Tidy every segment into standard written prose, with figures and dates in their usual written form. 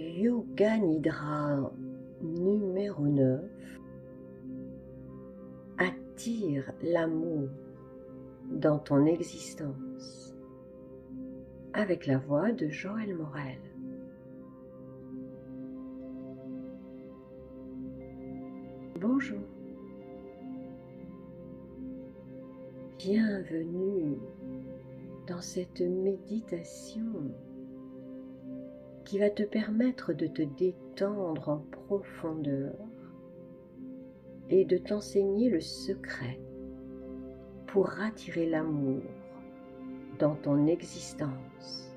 Yoga Nidra numéro 9. Attire l'amour dans ton existence avec la voix de Joël Morel. Bonjour, bienvenue dans cette méditation qui va te permettre de te détendre en profondeur et de t'enseigner le secret pour attirer l'amour dans ton existence.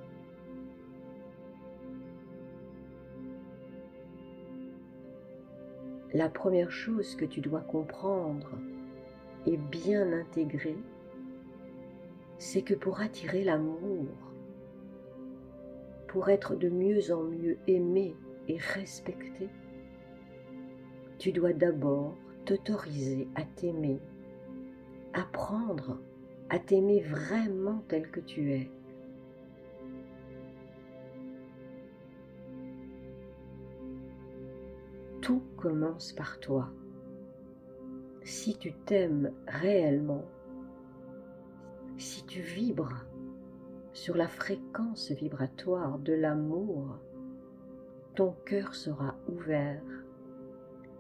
La première chose que tu dois comprendre et bien intégrer, c'est que pour attirer l'amour, pour être de mieux en mieux aimé et respecté, tu dois d'abord t'autoriser à t'aimer, apprendre à t'aimer vraiment tel que tu es. Tout commence par toi. Si tu t'aimes réellement, si tu vibres sur la fréquence vibratoire de l'amour, ton cœur sera ouvert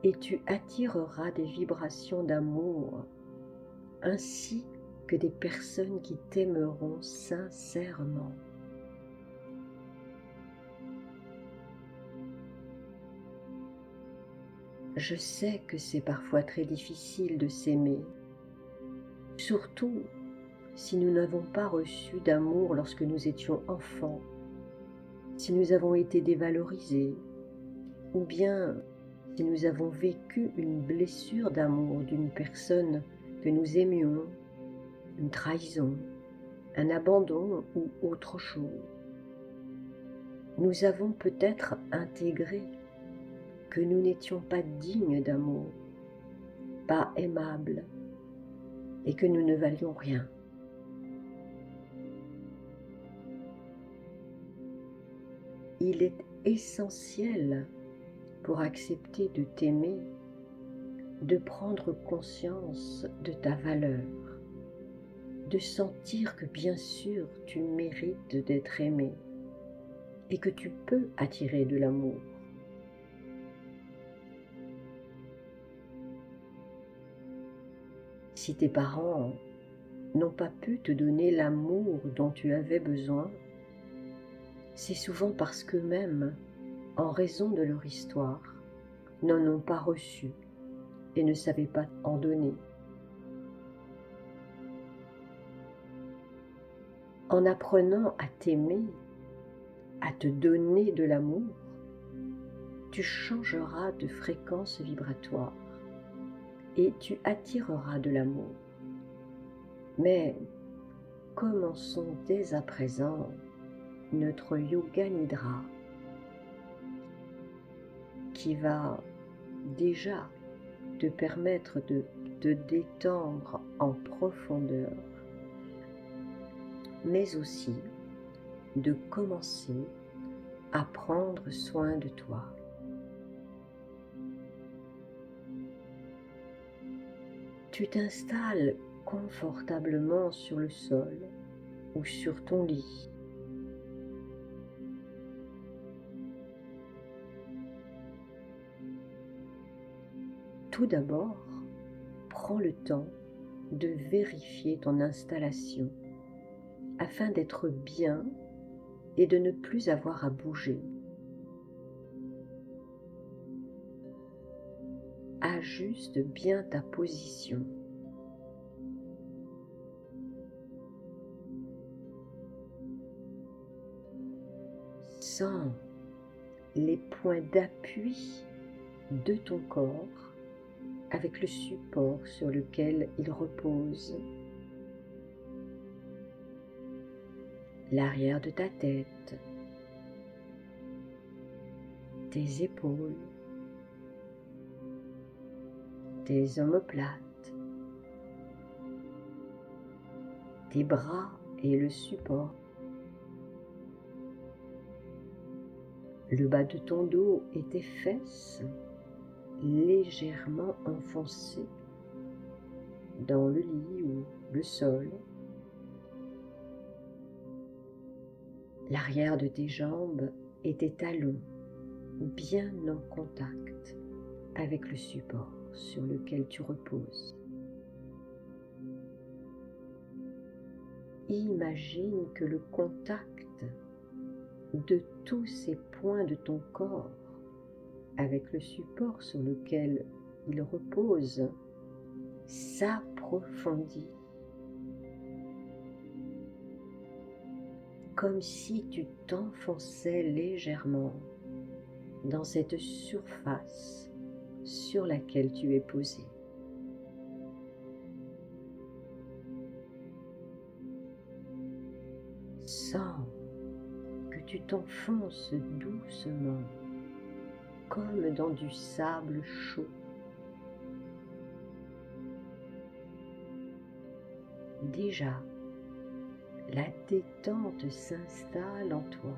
et tu attireras des vibrations d'amour ainsi que des personnes qui t'aimeront sincèrement. Je sais que c'est parfois très difficile de s'aimer, surtout si nous n'avons pas reçu d'amour lorsque nous étions enfants, si nous avons été dévalorisés, ou bien si nous avons vécu une blessure d'amour d'une personne que nous aimions, une trahison, un abandon ou autre chose. Nous avons peut-être intégré que nous n'étions pas dignes d'amour, pas aimables, et que nous ne valions rien. Il est essentiel pour accepter de t'aimer, de prendre conscience de ta valeur, de sentir que bien sûr tu mérites d'être aimé et que tu peux attirer de l'amour. Si tes parents n'ont pas pu te donner l'amour dont tu avais besoin, c'est souvent parce qu'eux-mêmes, en raison de leur histoire, n'en ont pas reçu et ne savaient pas en donner. En apprenant à t'aimer, à te donner de l'amour, tu changeras de fréquence vibratoire et tu attireras de l'amour. Mais commençons dès à présent notre Yoga Nidra qui va déjà te permettre de te détendre en profondeur, mais aussi de commencer à prendre soin de toi. Tu t'installes confortablement sur le sol ou sur ton lit. Tout d'abord, prends le temps de vérifier ton installation afin d'être bien et de ne plus avoir à bouger. Ajuste bien ta position. Sens les points d'appui de ton corps avec le support sur lequel il repose. L'arrière de ta tête, tes épaules, tes omoplates, tes bras et le support, Le bas de ton dos et tes fesses légèrement enfoncées dans le lit ou le sol. L'arrière de tes jambes et tes talons bien en contact avec le support sur lequel tu reposes. Imagine que le contact de tous ces points de ton corps avec le support sur lequel il repose s'approfondit, comme si tu t'enfonçais légèrement dans cette surface sur laquelle tu es posé. Sens que tu t'enfonces doucement comme dans du sable chaud. Déjà, la détente s'installe en toi.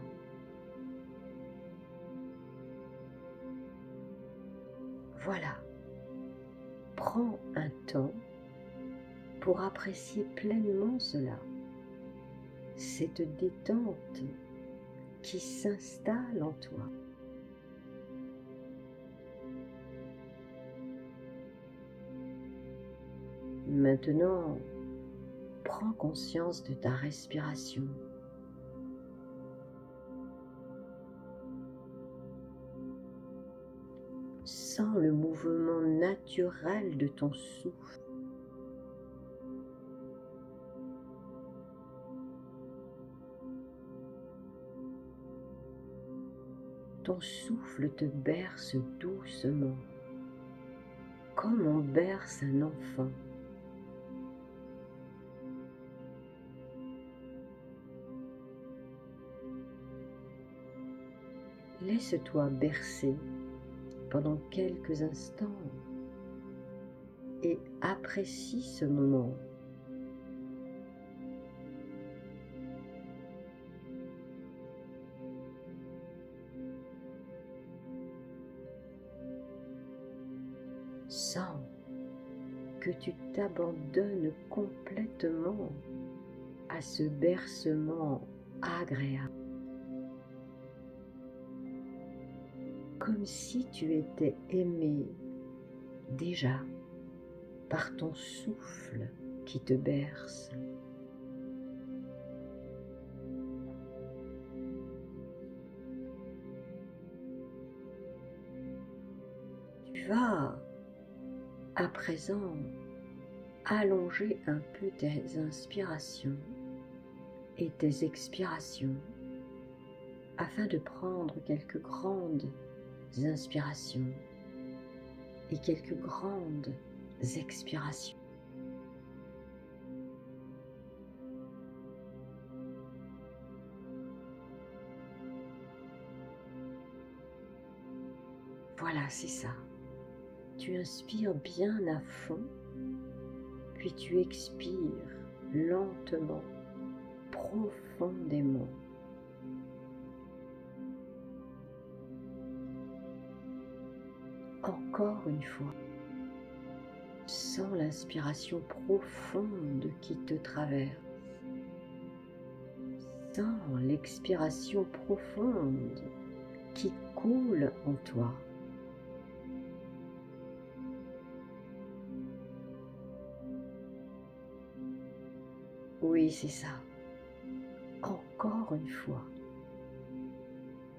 Voilà, prends un temps pour apprécier pleinement cela, cette détente qui s'installe en toi. Maintenant, prends conscience de ta respiration. Sens le mouvement naturel de ton souffle. Ton souffle te berce doucement, comme on berce un enfant. Laisse-toi bercer pendant quelques instants et apprécie ce moment. Sens que tu t'abandonnes complètement à ce bercement agréable, comme si tu étais aimé déjà par ton souffle qui te berce. Tu vas à présent allonger un peu tes inspirations et tes expirations afin de prendre quelques grandes inspirations et quelques grandes expirations. Voilà, c'est ça. Tu inspires bien à fond, puis tu expires lentement, profondément. Encore une fois, sens l'inspiration profonde qui te traverse. Sens l'expiration profonde qui coule en toi. Oui, c'est ça. Encore une fois,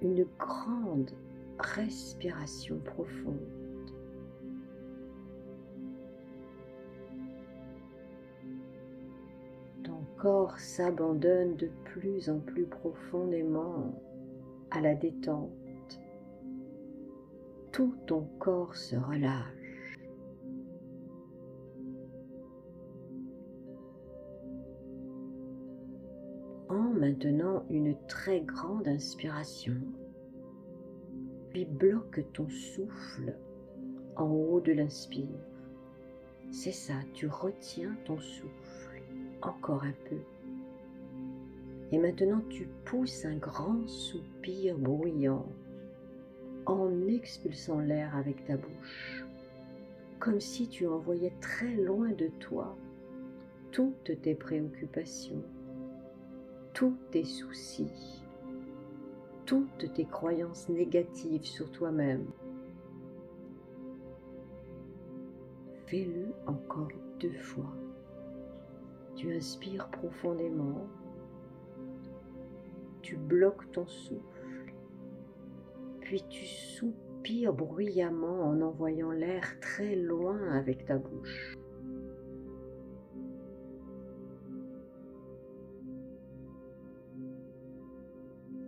une grande respiration profonde. Ton corps s'abandonne de plus en plus profondément à la détente. Tout ton corps se relâche. Prends maintenant une très grande inspiration, puis bloque ton souffle en haut de l'inspire. C'est ça, tu retiens ton souffle encore un peu. Et maintenant tu pousses un grand soupir bruyant en expulsant l'air avec ta bouche, comme si tu envoyais très loin de toi toutes tes préoccupations, tous tes soucis, toutes tes croyances négatives sur toi-même. Fais-le encore 2 fois. Tu inspires profondément, tu bloques ton souffle, puis tu soupires bruyamment en envoyant l'air très loin avec ta bouche.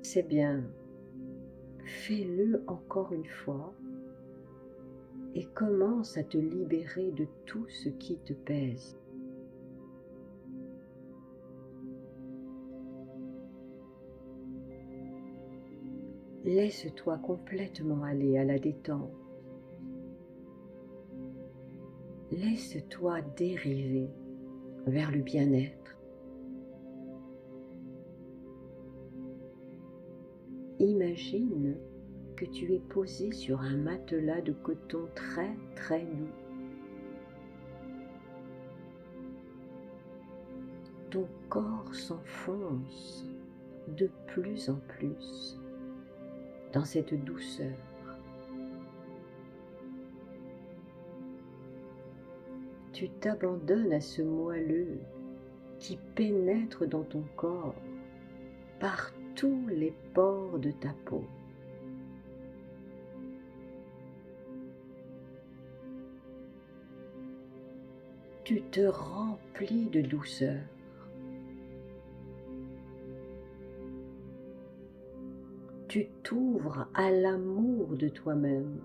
C'est bien, fais-le encore une fois et commence à te libérer de tout ce qui te pèse. Laisse-toi complètement aller à la détente. Laisse-toi dériver vers le bien-être. Imagine que tu es posé sur un matelas de coton très très doux. Ton corps s'enfonce de plus en plus dans cette douceur. Tu t'abandonnes à ce moelleux qui pénètre dans ton corps par tous les pores de ta peau. Tu te remplis de douceur. Tu t'ouvres à l'amour de toi-même.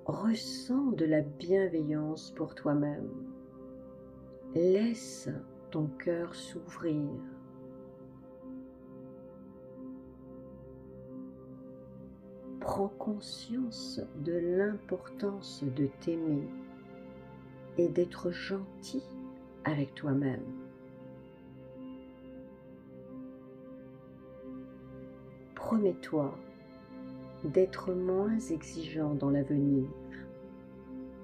Ressens de la bienveillance pour toi-même. Laisse ton cœur s'ouvrir. Prends conscience de l'importance de t'aimer et d'être gentil avec toi-même. Promets-toi d'être moins exigeant dans l'avenir,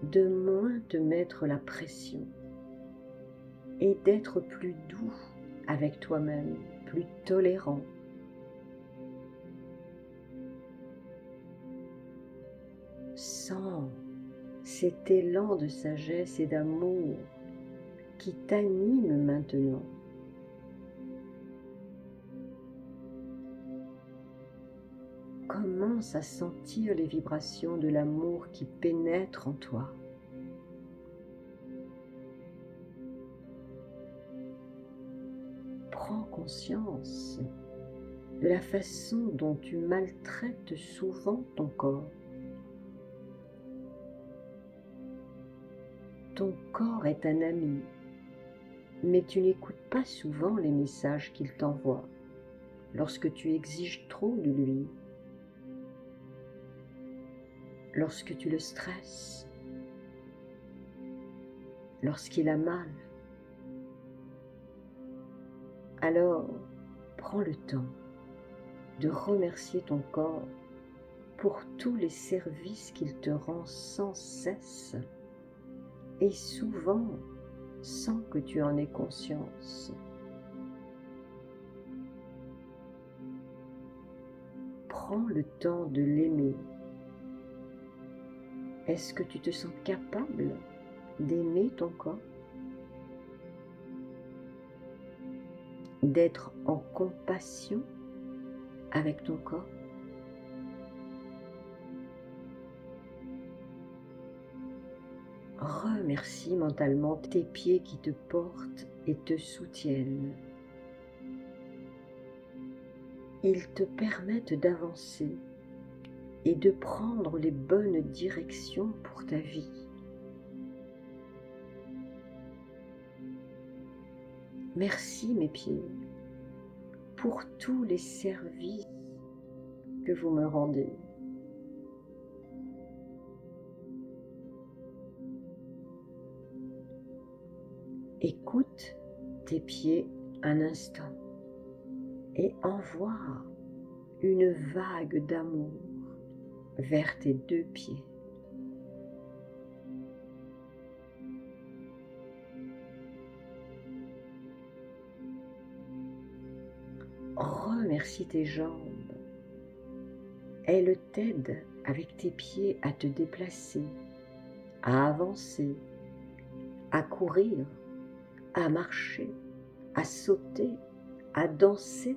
de moins te mettre la pression et d'être plus doux avec toi-même, plus tolérant. Sens cet élan de sagesse et d'amour qui t'anime maintenant. Commence à sentir les vibrations de l'amour qui pénètrent en toi. Prends conscience de la façon dont tu maltraites souvent ton corps. Ton corps est un ami, mais tu n'écoutes pas souvent les messages qu'il t'envoie lorsque tu exiges trop de lui, lorsque tu le stresses, lorsqu'il a mal. Alors, prends le temps de remercier ton corps pour tous les services qu'il te rend sans cesse et souvent sans que tu en aies conscience. Prends le temps de l'aimer. Est-ce que tu te sens capable d'aimer ton corps? D'être en compassion avec ton corps? Remercie mentalement tes pieds qui te portent et te soutiennent. Ils te permettent d'avancer et de prendre les bonnes directions pour ta vie. Merci mes pieds pour tous les services que vous me rendez. Écoute tes pieds un instant et envoie une vague d'amour vers tes 2 pieds. Remercie tes jambes. Elles t'aident avec tes pieds à te déplacer, à avancer, à courir, à marcher, à sauter, à danser,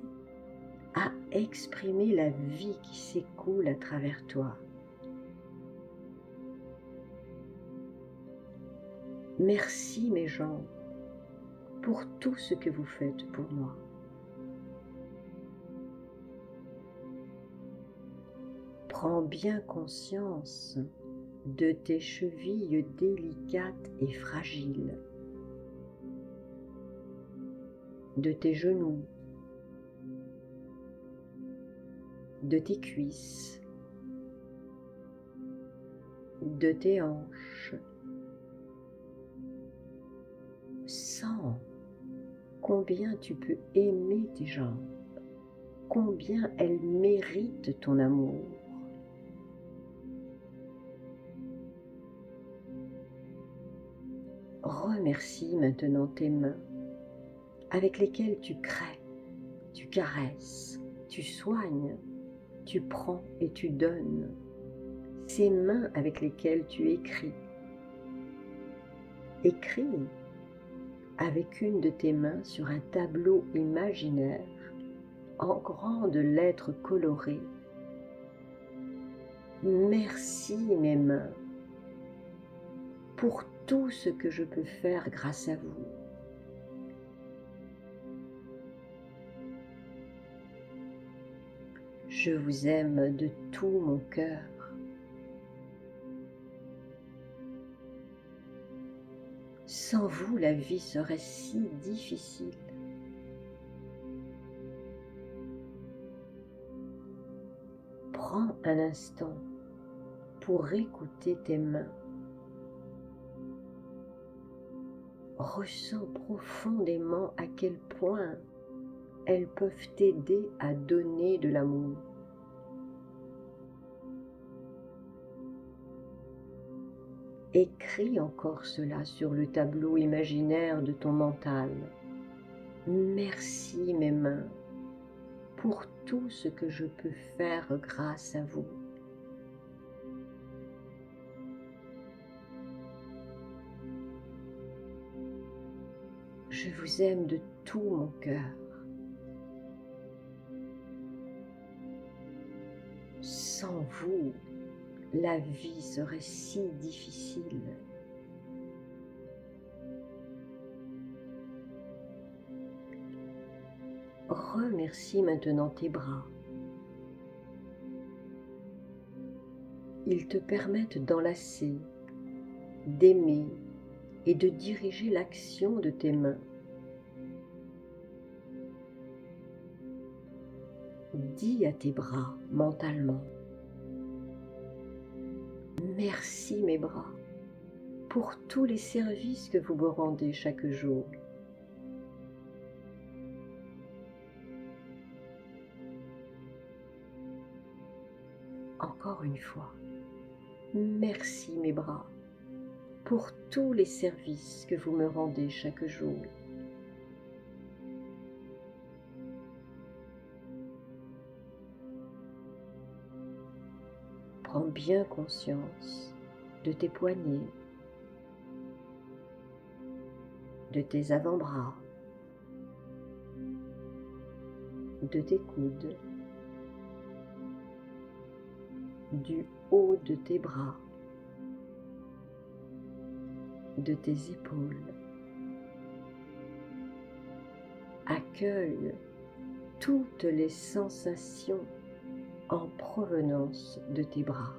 à exprimer la vie qui s'écoule à travers toi. Merci mes jambes pour tout ce que vous faites pour moi. Prends bien conscience de tes chevilles délicates et fragiles, de tes genoux, de tes cuisses, de tes hanches. Sens combien tu peux aimer tes jambes, combien elles méritent ton amour. Remercie maintenant tes mains avec lesquelles tu crées, tu caresses, tu soignes, tu prends et tu donnes. Ces mains avec lesquelles tu écris. Écris avec une de tes mains sur un tableau imaginaire en grandes lettres colorées. Merci mes mains pour tout ce que je peux faire grâce à vous. Je vous aime de tout mon cœur. Sans vous, la vie serait si difficile. Prends un instant pour écouter tes mains. Ressens profondément à quel point elles peuvent t'aider à donner de l'amour. Écris encore cela sur le tableau imaginaire de ton mental. Merci mes mains pour tout ce que je peux faire grâce à vous. Je vous aime de tout mon cœur. Sans vous, la vie serait si difficile. Remercie maintenant tes bras. Ils te permettent d'enlacer, d'aimer et de diriger l'action de tes mains. Dis à tes bras mentalement: merci mes bras pour tous les services que vous me rendez chaque jour. Encore une fois, merci mes bras pour tous les services que vous me rendez chaque jour. Prends bien conscience de tes poignets, de tes avant-bras, de tes coudes, du haut de tes bras, de tes épaules. Accueille toutes les sensations en provenance de tes bras.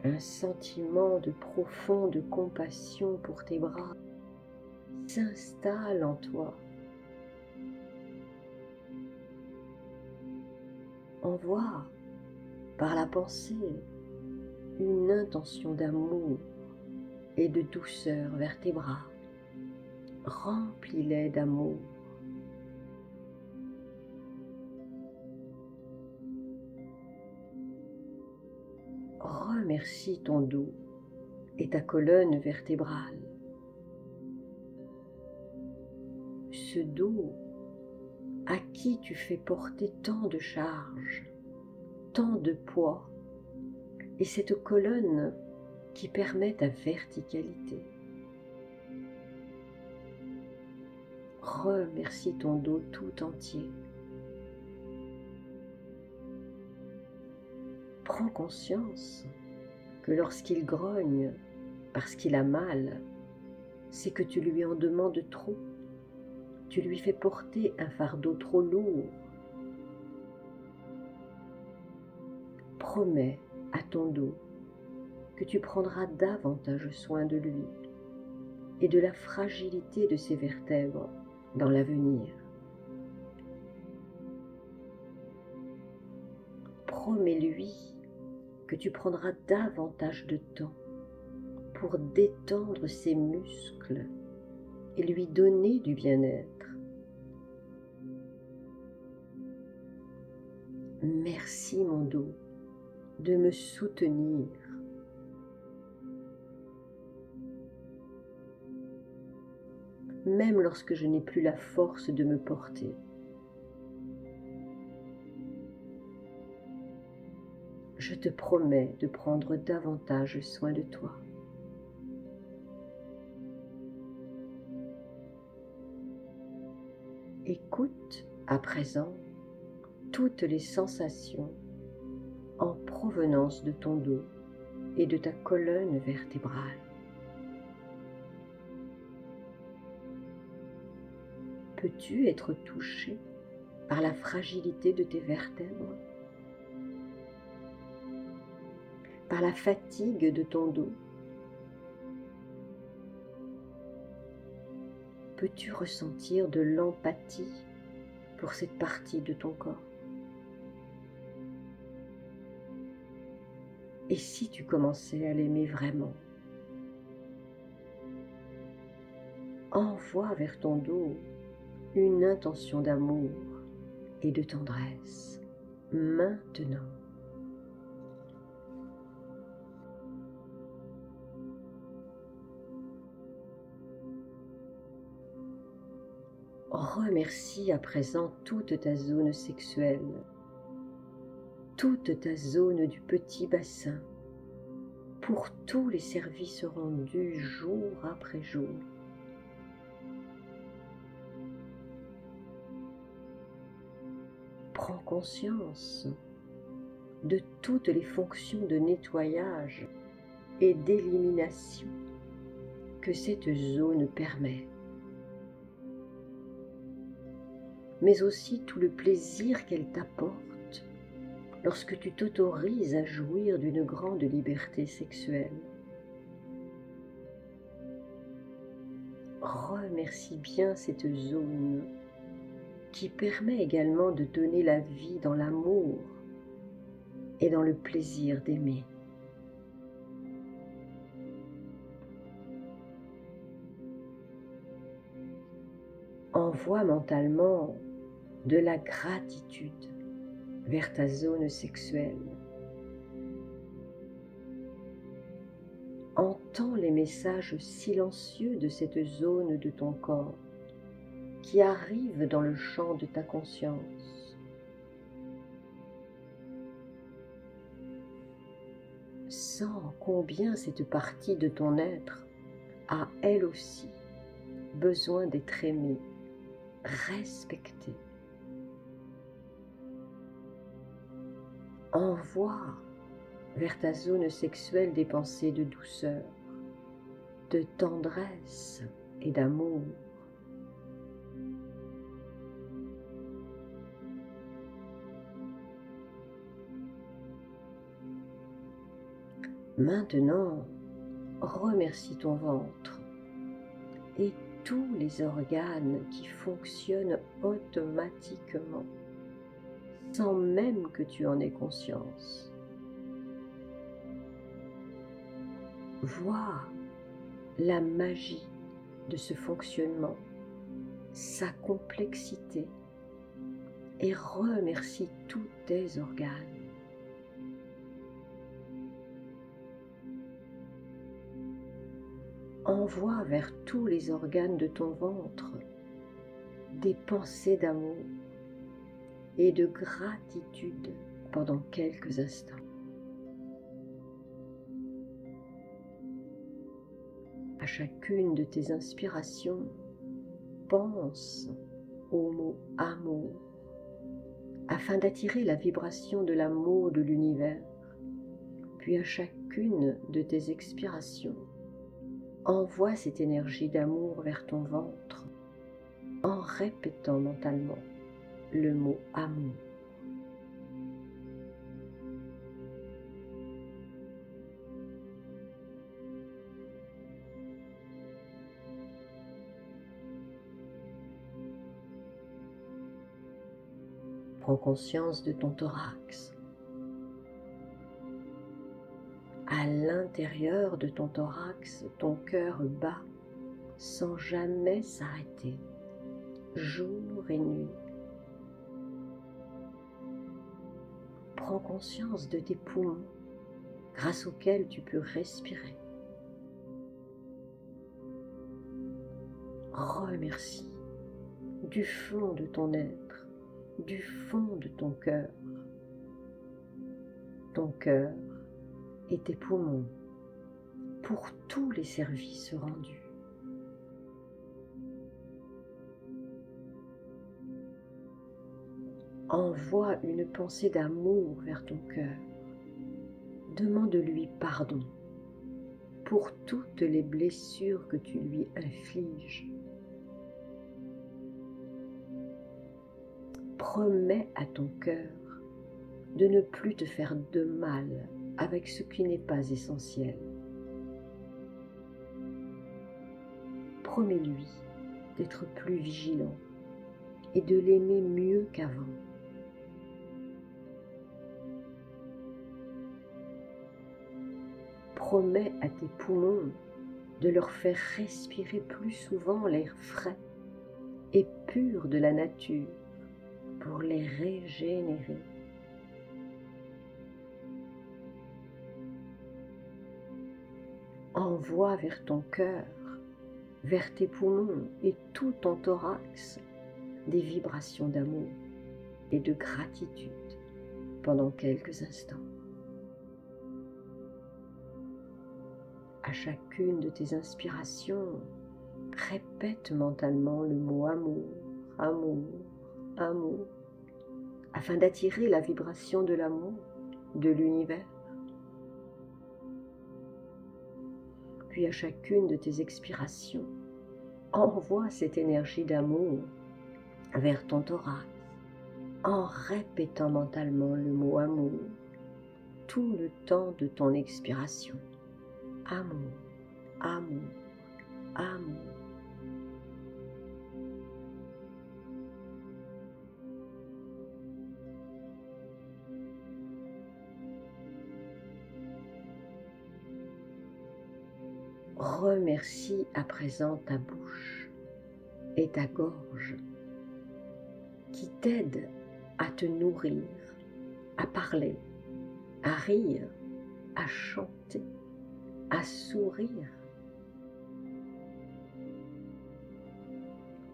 Un sentiment de profonde compassion pour tes bras s'installe en toi. Envoie par la pensée une intention d'amour et de douceur vers tes bras. Remplis-les d'amour. Remercie ton dos et ta colonne vertébrale. Ce dos à qui tu fais porter tant de charges, tant de poids, et cette colonne qui permet ta verticalité. Remercie ton dos tout entier. Prends conscience que lorsqu'il grogne parce qu'il a mal, c'est que tu lui en demandes trop. Tu lui fais porter un fardeau trop lourd. Promets à ton dos que tu prendras davantage soin de lui et de la fragilité de ses vertèbres dans l'avenir. Promets-lui que tu prendras davantage de temps pour détendre ses muscles et lui donner du bien-être. Merci mon dos de me soutenir. Même lorsque je n'ai plus la force de me porter. Je te promets de prendre davantage soin de toi. Écoute à présent toutes les sensations en provenance de ton dos et de ta colonne vertébrale. Peux-tu être touché par la fragilité de tes vertèbres, par la fatigue de ton dos? Peux-tu ressentir de l'empathie pour cette partie de ton corps? Et si tu commençais à l'aimer vraiment? Envoie vers ton dos une intention d'amour et de tendresse maintenant. Remercie à présent toute ta zone sexuelle, toute ta zone du petit bassin, pour tous les services rendus jour après jour. Prends conscience de toutes les fonctions de nettoyage et d'élimination que cette zone permet, mais aussi tout le plaisir qu'elle t'apporte lorsque tu t'autorises à jouir d'une grande liberté sexuelle. Remercie bien cette zone qui permet également de donner la vie dans l'amour et dans le plaisir d'aimer. Envoie mentalement de la gratitude vers ta zone sexuelle. Entends les messages silencieux de cette zone de ton corps qui arrivent dans le champ de ta conscience. Sens combien cette partie de ton être a elle aussi besoin d'être aimée, respectée. Envoie vers ta zone sexuelle des pensées de douceur, de tendresse et d'amour. Maintenant, remercie ton ventre et tous les organes qui fonctionnent automatiquement, sans même que tu en aies conscience. Vois la magie de ce fonctionnement, sa complexité, et remercie tous tes organes. Envoie vers tous les organes de ton ventre des pensées d'amour et de gratitude pendant quelques instants. À chacune de tes inspirations, pense au mot amour afin d'attirer la vibration de l'amour de l'univers. Puis à chacune de tes expirations, envoie cette énergie d'amour vers ton ventre en répétant mentalement le mot amour. Prends conscience de ton thorax. À l'intérieur de ton thorax, ton cœur bat sans jamais s'arrêter, jour et nuit. Prends conscience de tes poumons grâce auxquels tu peux respirer. Remercie du fond de ton être, du fond de ton cœur et tes poumons pour tous les services rendus. Envoie une pensée d'amour vers ton cœur. Demande-lui pardon pour toutes les blessures que tu lui infliges. Promets à ton cœur de ne plus te faire de mal avec ce qui n'est pas essentiel. Promets-lui d'être plus vigilant et de l'aimer mieux qu'avant. Promets à tes poumons de leur faire respirer plus souvent l'air frais et pur de la nature pour les régénérer. Envoie vers ton cœur, vers tes poumons et tout ton thorax des vibrations d'amour et de gratitude pendant quelques instants. À chacune de tes inspirations, répète mentalement le mot amour, amour, amour, afin d'attirer la vibration de l'amour de l'univers. Puis à chacune de tes expirations, envoie cette énergie d'amour vers ton thorax en répétant mentalement le mot amour tout le temps de ton expiration. Amour, amour, amour. Remercie à présent ta bouche et ta gorge qui t'aident à te nourrir, à parler, à rire, à chanter, à sourire.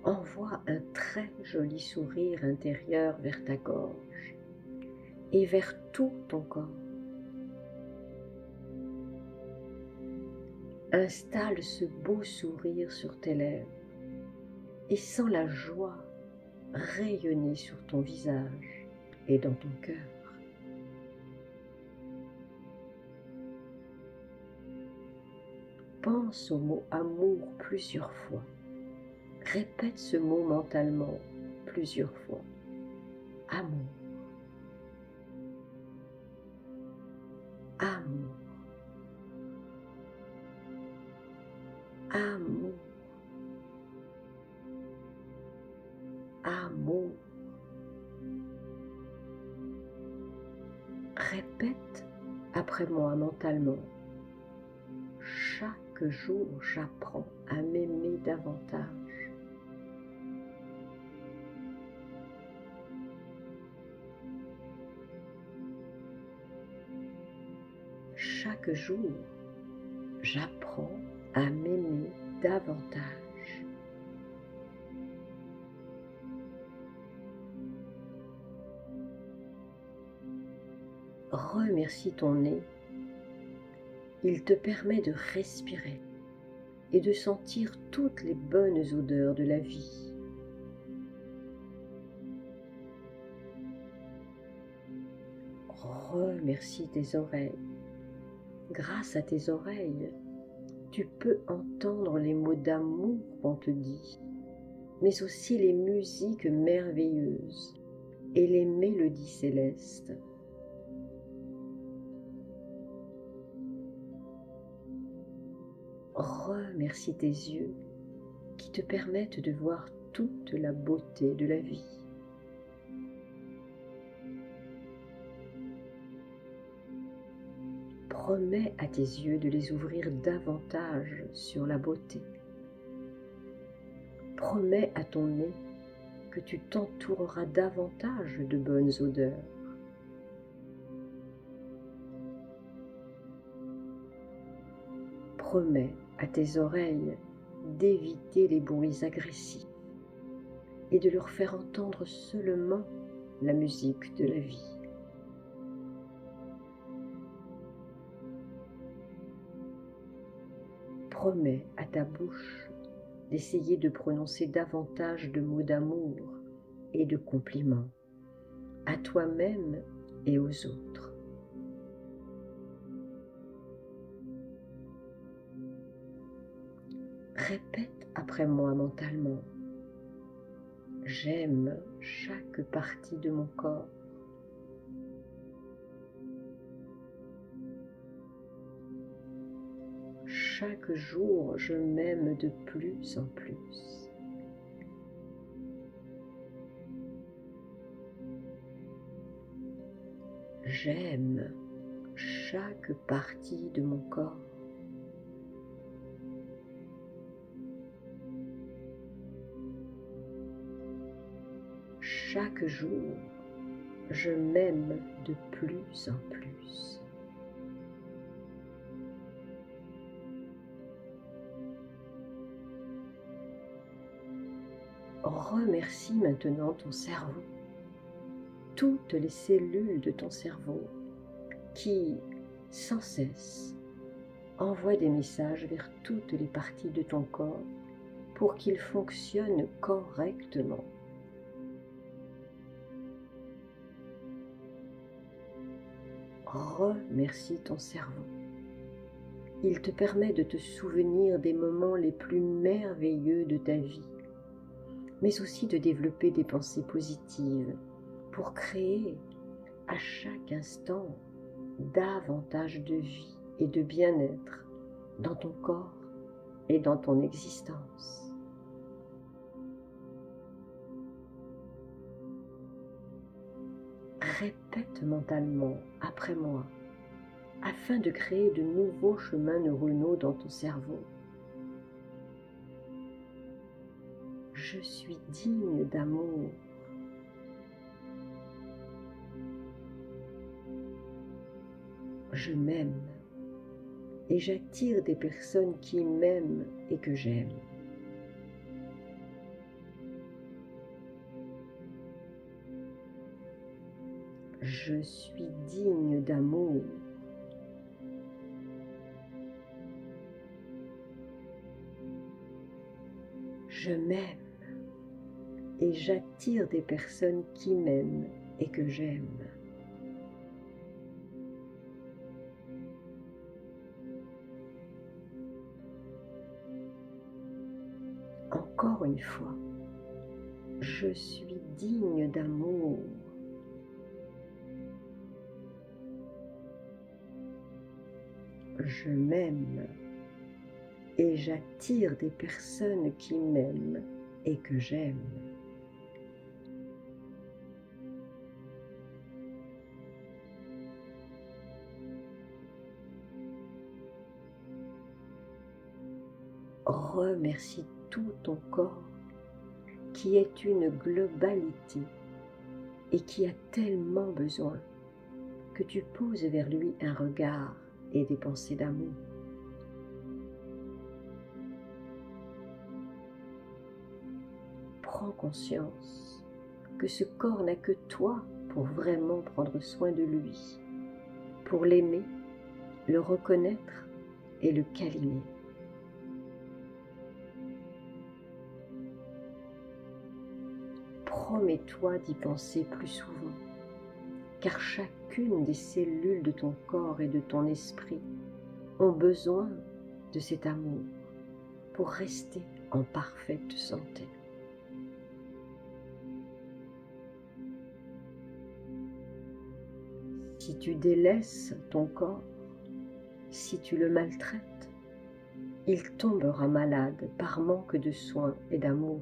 Envoie un très joli sourire intérieur vers ta gorge et vers tout ton corps. Installe ce beau sourire sur tes lèvres et sens la joie rayonner sur ton visage et dans ton cœur. Pense au mot amour plusieurs fois. Répète ce mot mentalement plusieurs fois. Amour. Amour. Amour. Amour. Répète après moi mentalement chaque chaque jour, j'apprends à m'aimer davantage. Chaque jour, j'apprends à m'aimer davantage. Remercie ton nez. Il te permet de respirer et de sentir toutes les bonnes odeurs de la vie. Remercie tes oreilles. Grâce à tes oreilles, tu peux entendre les mots d'amour qu'on te dit, mais aussi les musiques merveilleuses et les mélodies célestes. Remercie tes yeux qui te permettent de voir toute la beauté de la vie. Promets à tes yeux de les ouvrir davantage sur la beauté. Promets à ton nez que tu t'entoureras davantage de bonnes odeurs. Promets à tes oreilles d'éviter les bruits agressifs et de leur faire entendre seulement la musique de la vie. Promets à ta bouche d'essayer de prononcer davantage de mots d'amour et de compliments à toi-même et aux autres. Répète après moi mentalement. J'aime chaque partie de mon corps. Chaque jour, je m'aime de plus en plus. J'aime chaque partie de mon corps. Chaque jour, je m'aime de plus en plus. Remercie maintenant ton cerveau, toutes les cellules de ton cerveau qui, sans cesse, envoient des messages vers toutes les parties de ton corps pour qu'ils fonctionnent correctement. Remercie ton cerveau. Il te permet de te souvenir des moments les plus merveilleux de ta vie, mais aussi de développer des pensées positives pour créer à chaque instant davantage de vie et de bien-être dans ton corps et dans ton existence. Répète mentalement après moi afin de créer de nouveaux chemins neuronaux dans ton cerveau. Je suis digne d'amour. Je m'aime et j'attire des personnes qui m'aiment et que j'aime. Je suis digne d'amour. Je m'aime et j'attire des personnes qui m'aiment et que j'aime. Encore une fois, je suis digne d'amour. Je m'aime et j'attire des personnes qui m'aiment et que j'aime. remercie tout ton corps qui est une globalité et qui a tellement besoin que tu poses vers lui un regard et des pensées d'amour. Prends conscience que ce corps n'a que toi pour vraiment prendre soin de lui, pour l'aimer, le reconnaître et le câliner. Promets-toi d'y penser plus souvent, car chacune des cellules de ton corps et de ton esprit ont besoin de cet amour pour rester en parfaite santé. Si tu délaisses ton corps, si tu le maltraites, il tombera malade par manque de soins et d'amour.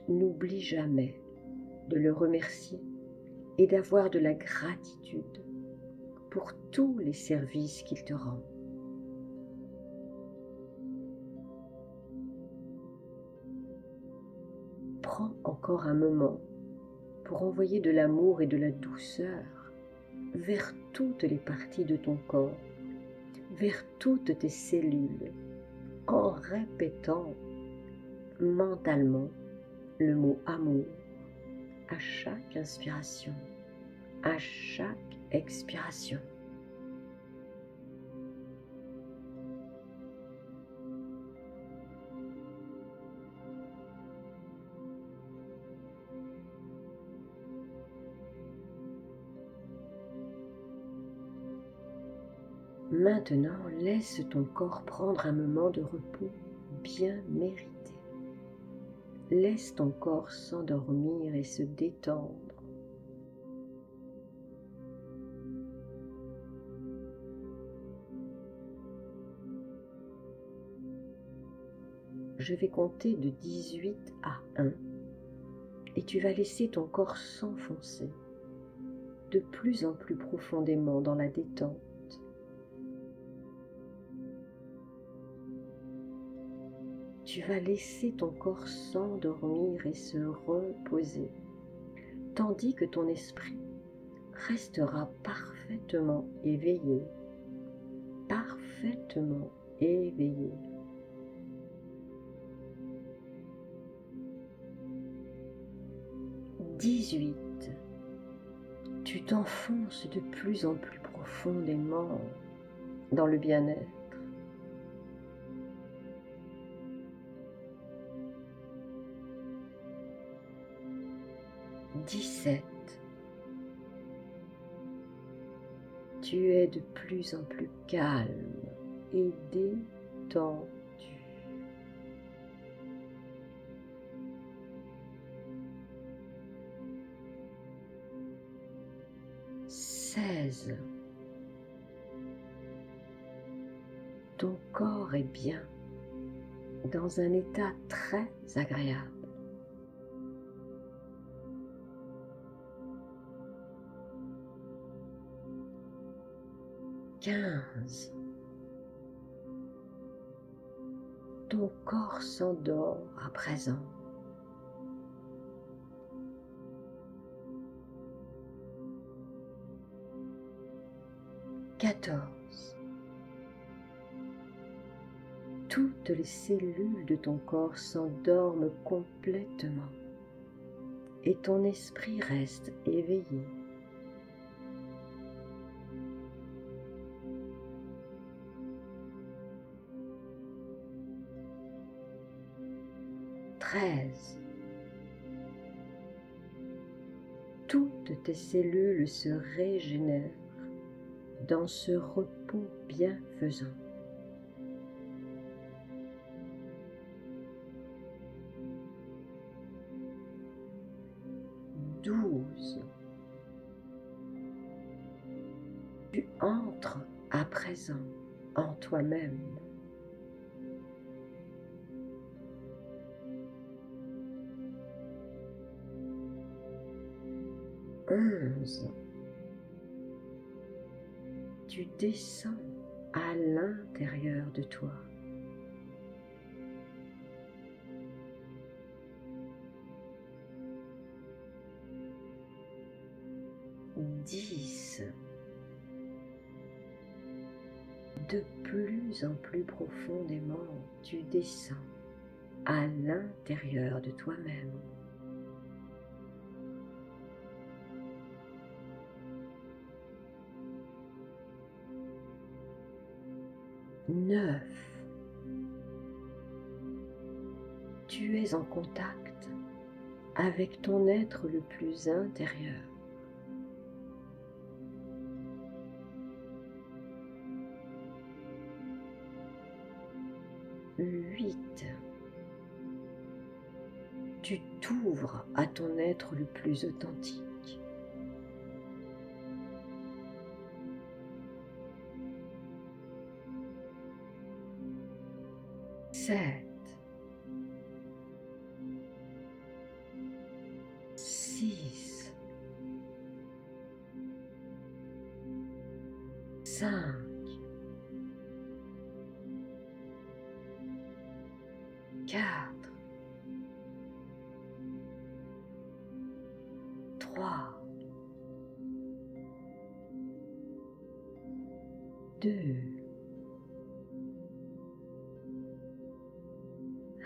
N'oublie jamais de le remercier et d'avoir de la gratitude pour tous les services qu'il te rend. Prends encore un moment pour envoyer de l'amour et de la douceur vers toutes les parties de ton corps, vers toutes tes cellules, en répétant mentalement le mot amour à chaque inspiration, à chaque expiration. Maintenant, laisse ton corps prendre un moment de repos bien mérité. Laisse ton corps s'endormir et se détendre. Je vais compter de 18 à 1 et tu vas laisser ton corps s'enfoncer de plus en plus profondément dans la détente. Tu vas laisser ton corps s'endormir et se reposer, tandis que ton esprit restera parfaitement éveillé, parfaitement éveillé. « 18. Tu t'enfonces de plus en plus profondément dans le bien-être. 17. Tu es de plus en plus calme et détendu. 16. Ton corps est bien, dans un état très agréable. 15. Ton corps s'endort à présent. 14. Toutes les cellules de ton corps s'endorment complètement et ton esprit reste éveillé. 13. Toutes tes cellules se régénèrent dans ce repos bienfaisant. 12. Tu entres à présent en toi-même. 11. Tu descends à l'intérieur de toi. 10. De plus en plus profondément, tu descends à l'intérieur de toi-même. 9. Tu es en contact avec ton être le plus intérieur. 8. Tu t'ouvres à ton être le plus authentique. 7. 6. 5. 4. 3. 2.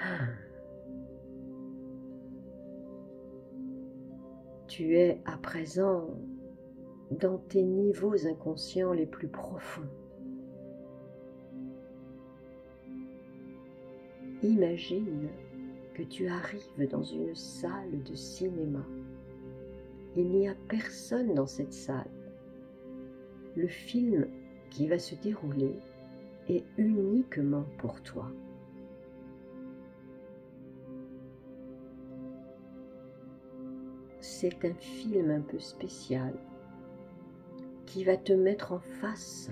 1. Tu es à présent dans tes niveaux inconscients les plus profonds. Imagine que tu arrives dans une salle de cinéma. Il n'y a personne dans cette salle. Le film qui va se dérouler est uniquement pour toi. C'est un film un peu spécial qui va te mettre en face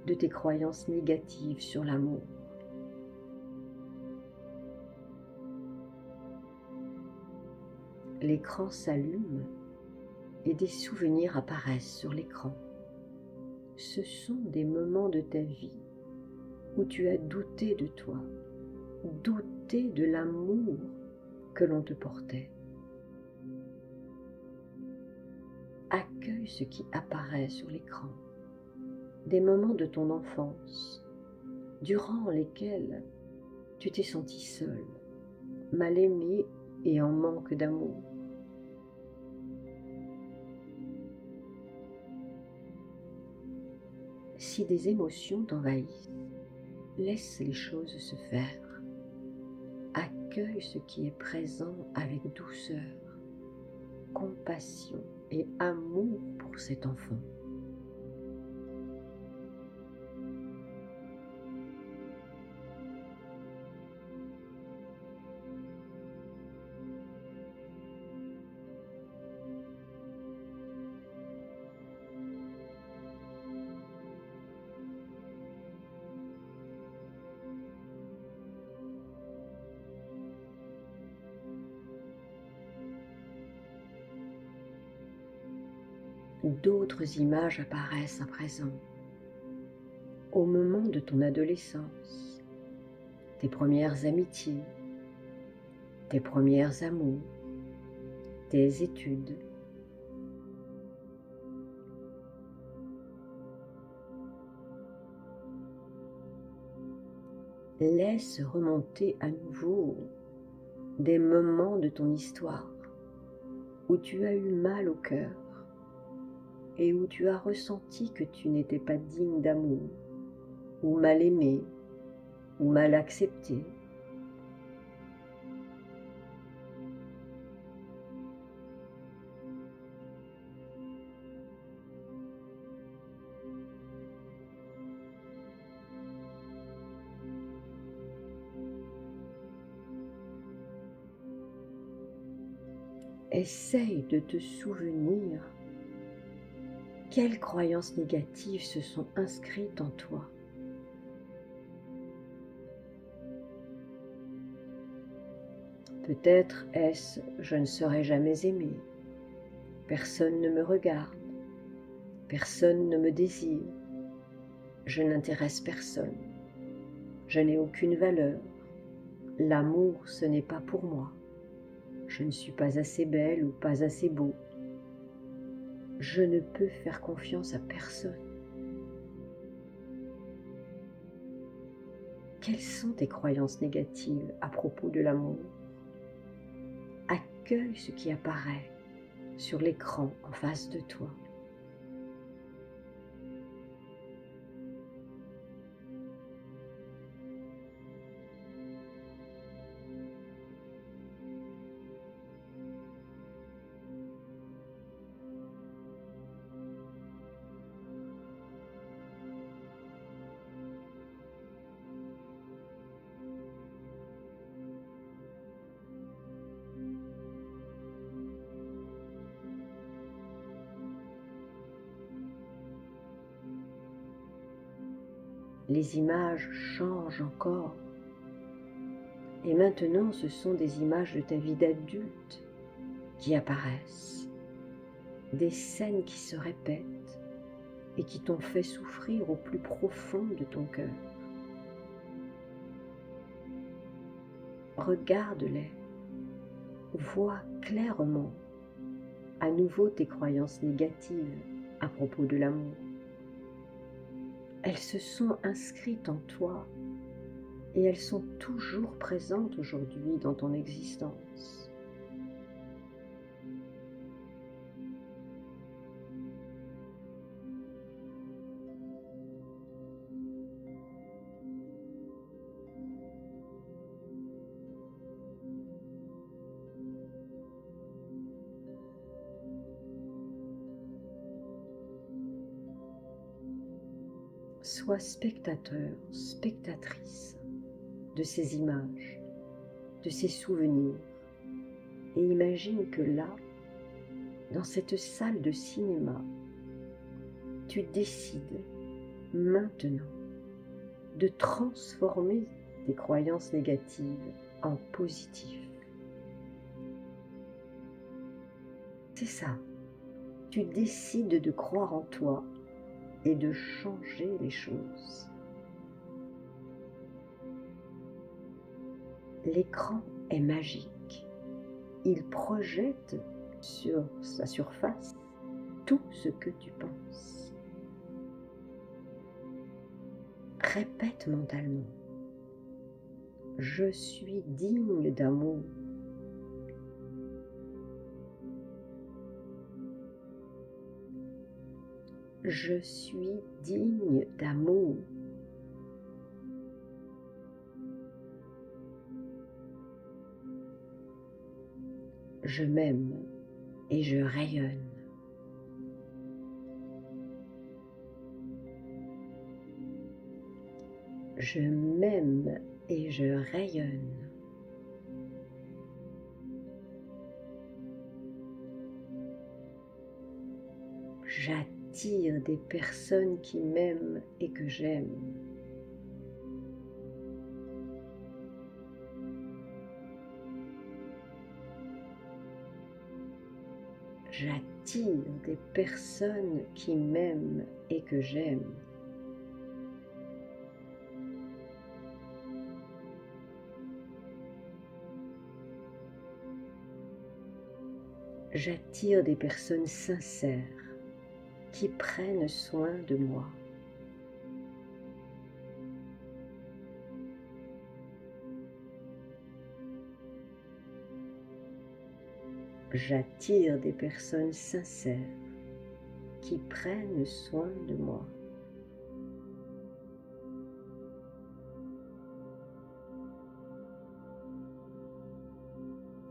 de tes croyances négatives sur l'amour. L'écran s'allume et des souvenirs apparaissent sur l'écran. Ce sont des moments de ta vie où tu as douté de toi, douté de l'amour que l'on te portait. Accueille ce qui apparaît sur l'écran, des moments de ton enfance, durant lesquels tu t'es senti seul, mal aimé et en manque d'amour. Si des émotions t'envahissent, laisse les choses se faire. Accueille ce qui est présent avec douceur, compassion et amour pour cet enfant. D'autres images apparaissent à présent. Au moment de ton adolescence, tes premières amitiés, tes premiers amours, tes études. Laisse remonter à nouveau des moments de ton histoire où tu as eu mal au cœur et où tu as ressenti que tu n'étais pas digne d'amour, ou mal aimé, ou mal accepté. Essaye de te souvenir quelles croyances négatives se sont inscrites en toi. Peut-être est-ce « je ne serai jamais aimé »,« personne ne me regarde »,« personne ne me désire »,« Je n'intéresse personne. Je n'ai aucune valeur. L'amour, ce n'est pas pour moi. Je ne suis pas assez belle ou pas assez beau. Je ne peux faire confiance à personne. Quelles sont tes croyances négatives à propos de l'amour? Accueille ce qui apparaît sur l'écran en face de toi. Les images changent encore. Et maintenant, ce sont des images de ta vie d'adulte qui apparaissent. Des scènes qui se répètent et qui t'ont fait souffrir au plus profond de ton cœur. Regarde-les, vois clairement à nouveau tes croyances négatives à propos de l'amour. Elles se sont inscrites en toi et elles sont toujours présentes aujourd'hui dans ton existence. Sois spectateur, spectatrice de ces images, de ces souvenirs, et imagine que là, dans cette salle de cinéma, tu décides maintenant de transformer tes croyances négatives en positives. C'est ça, tu décides de croire en toi et de changer les choses. L'écran est magique. Il projette sur sa surface tout ce que tu penses. Répète mentalement: je suis digne d'amour. Je suis digne d'amour. Je m'aime et je rayonne. Je m'aime et je rayonne. J'attire des personnes qui m'aiment et que j'aime. J'attire des personnes qui m'aiment et que j'aime. J'attire des personnes sincères qui prennent soin de moi. J'attire des personnes sincères qui prennent soin de moi.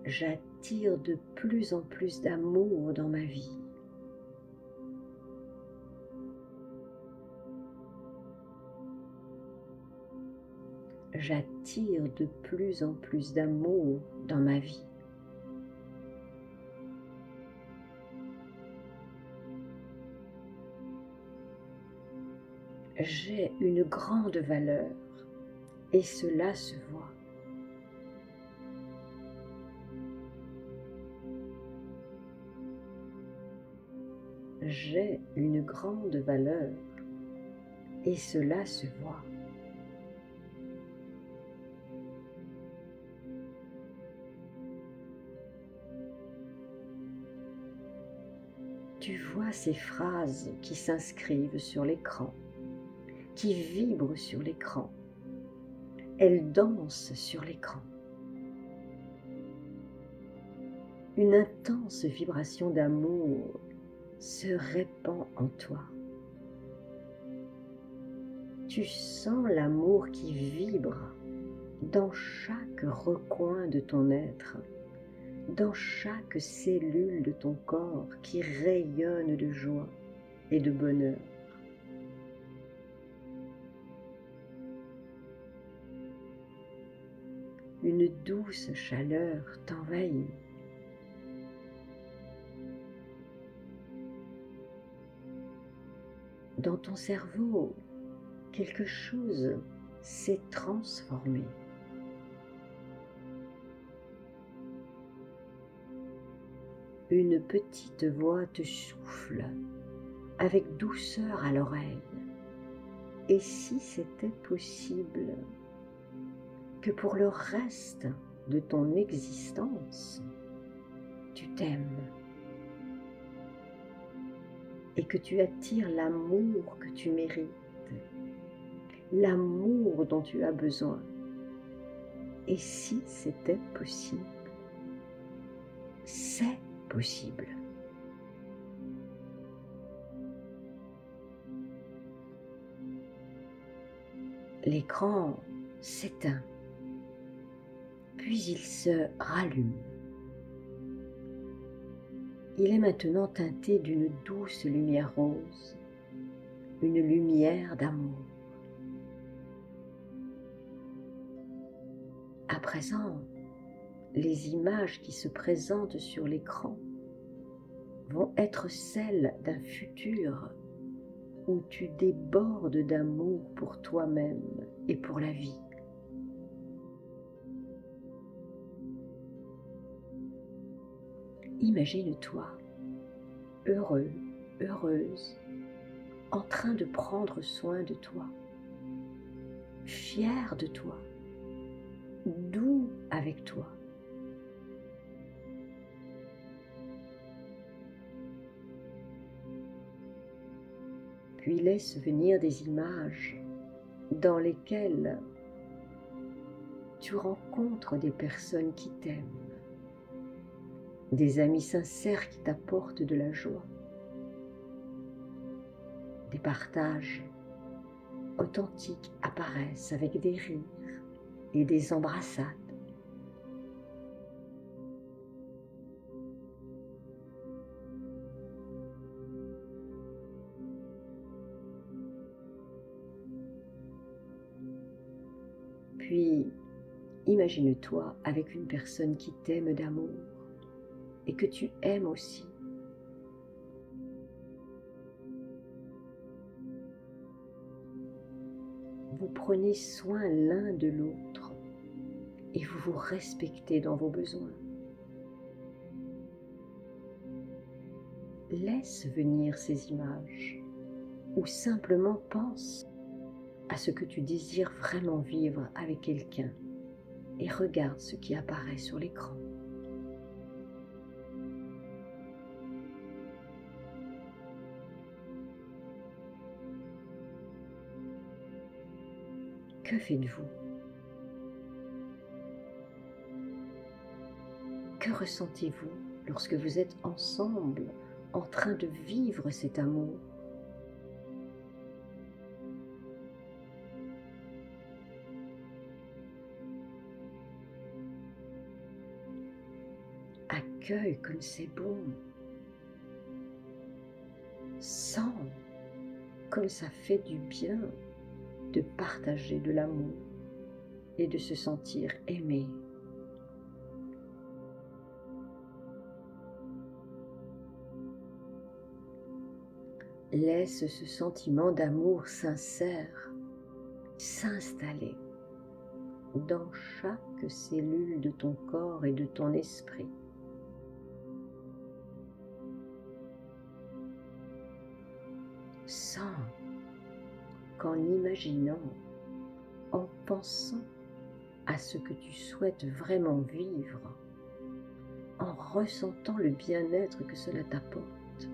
J'attire de plus en plus d'amour dans ma vie. J'attire de plus en plus d'amour dans ma vie. J'ai une grande valeur et cela se voit. J'ai une grande valeur et cela se voit. Tu vois ces phrases qui s'inscrivent sur l'écran, qui vibrent sur l'écran. Elles dansent sur l'écran. Une intense vibration d'amour se répand en toi. Tu sens l'amour qui vibre dans chaque recoin de ton être, dans chaque cellule de ton corps qui rayonne de joie et de bonheur. Une douce chaleur t'envahit. Dans ton cerveau, quelque chose s'est transformé. Une petite voix te souffle avec douceur à l'oreille. Et si c'était possible que pour le reste de ton existence, tu t'aimes et que tu attires l'amour que tu mérites, l'amour dont tu as besoin. Et si c'était possible, c'est possible. L'écran s'éteint, puis il se rallume. Il est maintenant teinté d'une douce lumière rose, une lumière d'amour. À présent, les images qui se présentent sur l'écran vont être celles d'un futur où tu débordes d'amour pour toi-même et pour la vie. Imagine-toi heureux, heureuse, en train de prendre soin de toi, fier de toi, doux avec toi. Puis laisse venir des images dans lesquelles tu rencontres des personnes qui t'aiment, des amis sincères qui t'apportent de la joie, des partages authentiques apparaissent avec des rires et des embrassades. Puis, imagine-toi avec une personne qui t'aime d'amour et que tu aimes aussi. Vous prenez soin l'un de l'autre et vous vous respectez dans vos besoins. Laisse venir ces images ou simplement pense à ce que tu désires vraiment vivre avec quelqu'un et regarde ce qui apparaît sur l'écran. Que faites-vous? Que ressentez-vous lorsque vous êtes ensemble en train de vivre cet amour? Accueille comme c'est bon. Sens comme ça fait du bien de partager de l'amour et de se sentir aimé. Laisse ce sentiment d'amour sincère s'installer dans chaque cellule de ton corps et de ton esprit. Sens qu'en imaginant, en pensant à ce que tu souhaites vraiment vivre, en ressentant le bien-être que cela t'apporte,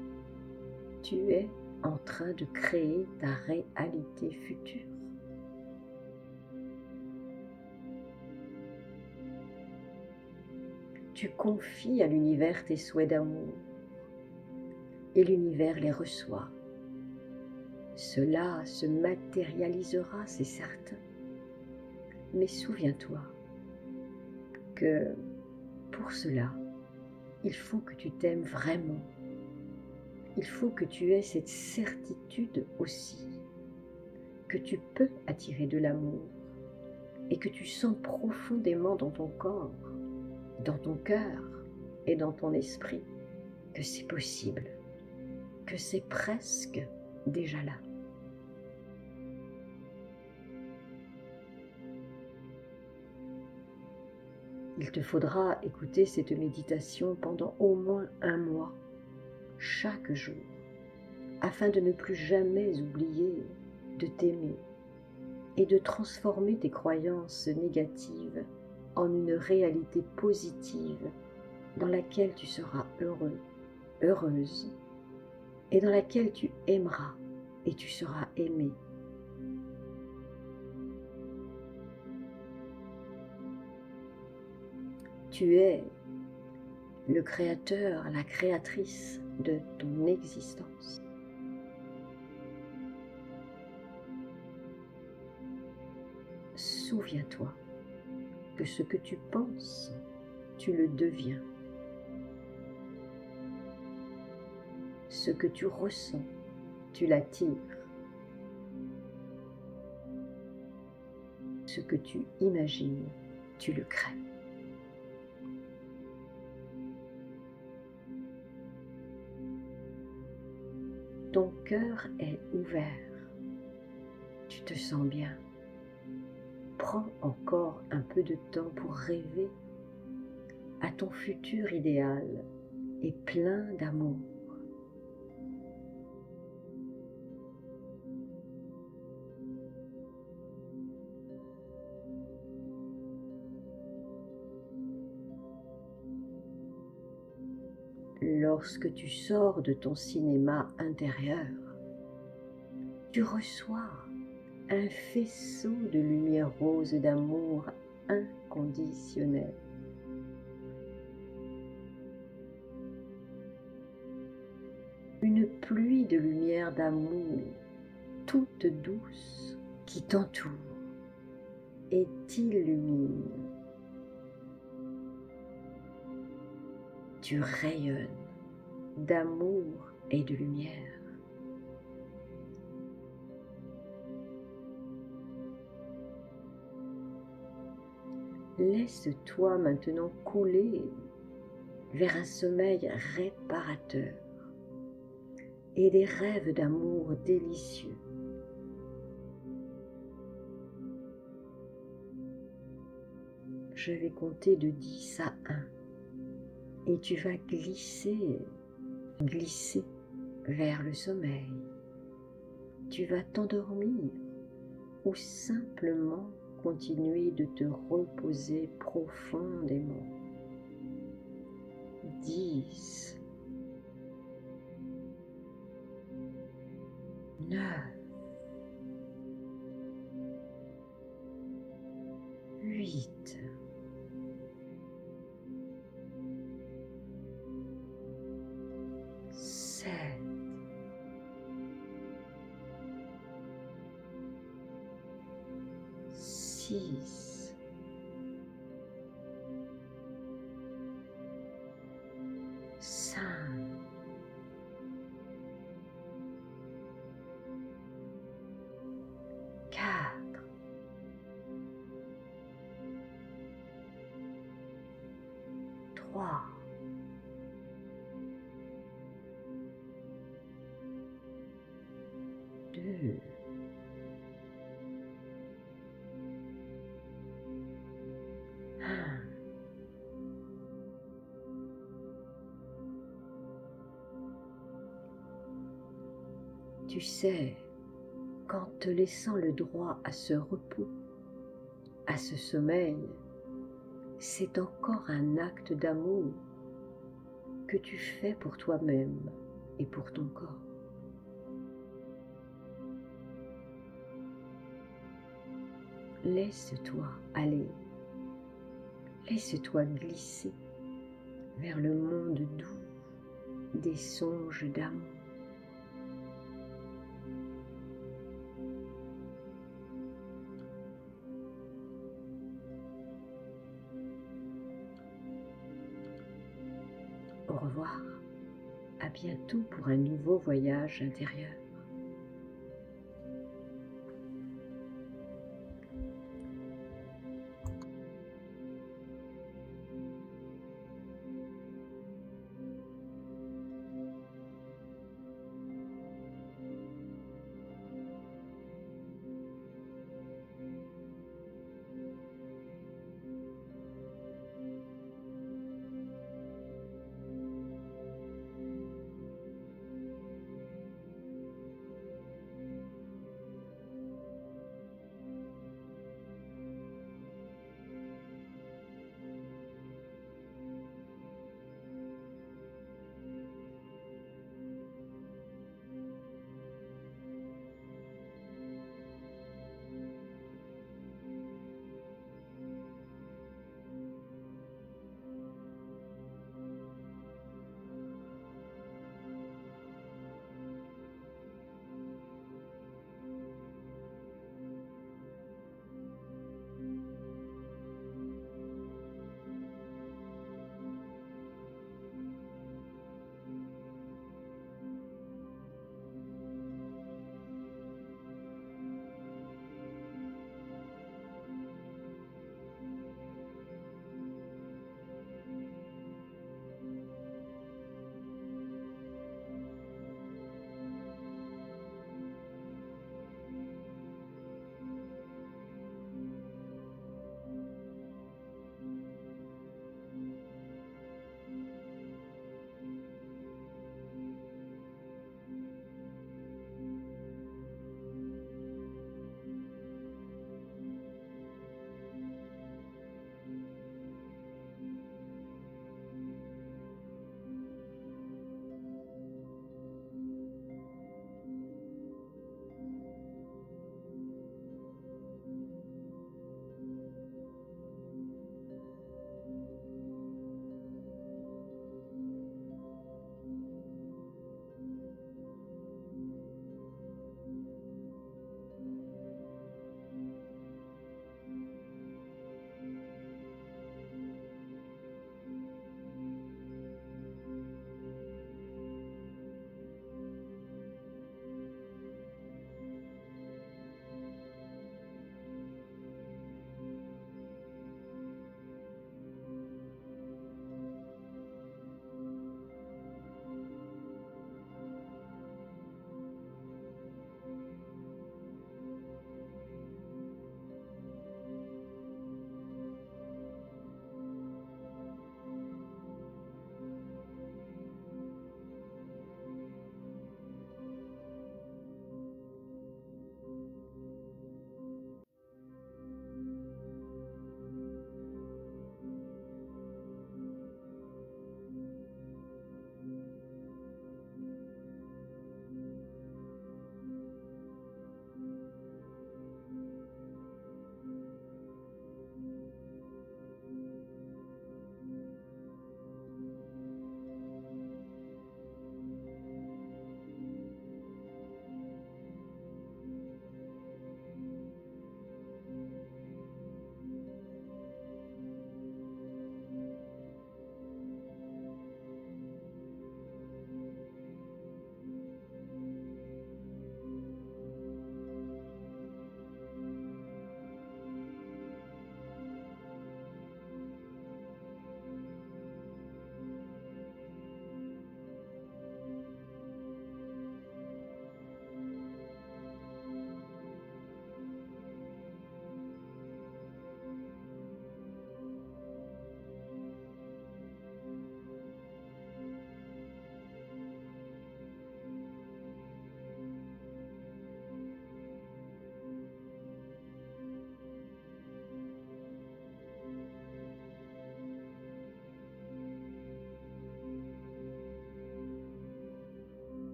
tu es en train de créer ta réalité future. Tu confies à l'univers tes souhaits d'amour et l'univers les reçoit. Cela se matérialisera, c'est certain. Mais souviens-toi que pour cela, il faut que tu t'aimes vraiment. Il faut que tu aies cette certitude aussi que tu peux attirer de l'amour et que tu sens profondément dans ton corps, dans ton cœur et dans ton esprit que c'est possible, que c'est presque déjà là. Il te faudra écouter cette méditation pendant au moins 1 mois, chaque jour, afin de ne plus jamais oublier de t'aimer et de transformer tes croyances négatives en une réalité positive dans laquelle tu seras heureux, heureuse, et dans laquelle tu aimeras et tu seras aimé. Tu es le créateur, la créatrice de ton existence. Souviens-toi que ce que tu penses, tu le deviens. Ce que tu ressens, tu l'attires. Ce que tu imagines, tu le crées. Ton cœur est ouvert. Tu te sens bien. Prends encore un peu de temps pour rêver à ton futur idéal et plein d'amour. Lorsque tu sors de ton cinéma intérieur, tu reçois un faisceau de lumière rose d'amour inconditionnel. Une pluie de lumière d'amour toute douce qui t'entoure et t'illumine. Tu rayonnes d'amour et de lumière. Laisse-toi maintenant couler vers un sommeil réparateur et des rêves d'amour délicieux. Je vais compter de 10 à 1 et tu vas glisser vers le sommeil. Tu vas t'endormir ou simplement continuer de te reposer profondément. 10, 9, 8, 7, 6, 5, 4, 3, 2, 1. Tu sais qu'en te laissant le droit à ce repos, à ce sommeil, c'est encore un acte d'amour que tu fais pour toi-même et pour ton corps. Laisse-toi aller, laisse-toi glisser vers le monde doux des songes d'amour. Au revoir, à bientôt pour un nouveau voyage intérieur.